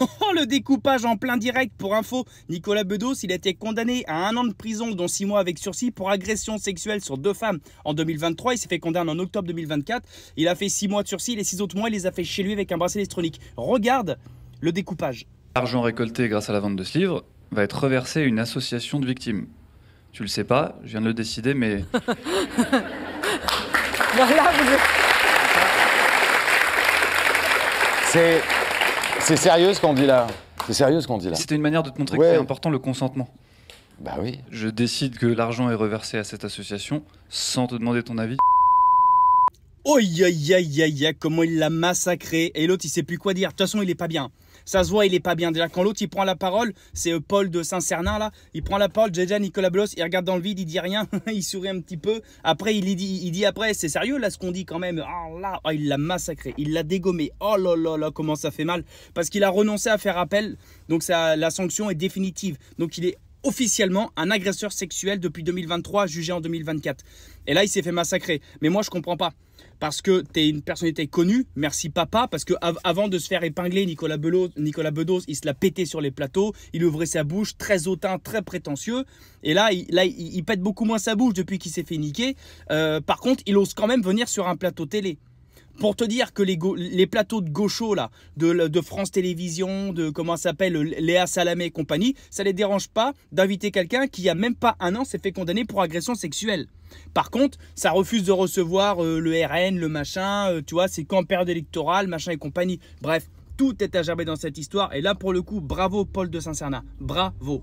Oh, le découpage en plein direct. Pour info, Nicolas Bedos, il a été condamné à 1 an de prison, dont 6 mois avec sursis pour agression sexuelle sur 2 femmes en 2023. Il s'est fait condamner en octobre 2024. Il a fait 6 mois de sursis. Les 6 autres mois, il les a fait chez lui avec un bracelet électronique. Regarde le découpage. L'argent récolté grâce à la vente de ce livre va être reversé à une association de victimes. Tu le sais pas, je viens de le décider, mais... Voilà, vous êtes... C'est sérieux ce qu'on dit là. C'est sérieux ce qu'on dit là. C'était une manière de te montrer Ouais. que c'est important le consentement. Bah oui. Je décide que l'argent est reversé à cette association sans te demander ton avis. Oh, aïe, aïe, aïe, aïe, aïe, comment il l'a massacré. Et l'autre, il sait plus quoi dire. De toute façon, il est pas bien. Ça se voit, il est pas bien. Déjà, quand l'autre, il prend la parole, c'est Paul de Saint-Cernin, là. Il prend la parole, déjà, Nicolas Bedos, il regarde dans le vide, il dit rien. Il sourit un petit peu. Après, il dit après, c'est sérieux, là, ce qu'on dit quand même. Oh là, oh, il l'a massacré. Il l'a dégommé. Oh là là là, comment ça fait mal. Parce qu'il a renoncé à faire appel. Donc, la sanction est définitive. Donc, il est officiellement un agresseur sexuel depuis 2023, jugé en 2024. Et là, il s'est fait massacrer. Mais moi, je comprends pas. Parce que tu es une personnalité connue, merci papa, parce que avant de se faire épingler, Nicolas Bedos, il se l'a pété sur les plateaux, il ouvrait sa bouche, très hautain, très prétentieux. Et là, il pète beaucoup moins sa bouche depuis qu'il s'est fait niquer. Par contre, il ose quand même venir sur un plateau télé. Pour te dire que les plateaux de gauchos là, de France Télévisions, de comment ça s'appelle, Léa Salamé et compagnie, ça les dérange pas d'inviter quelqu'un qui, il y a même pas 1 an, s'est fait condamner pour agression sexuelle. Par contre, ça refuse de recevoir le RN, le machin, tu vois, c'est qu'en période électorale, machin et compagnie. Bref, tout est à gerber dans cette histoire. Et là, pour le coup, bravo Paul de Saint-Cernin. Bravo.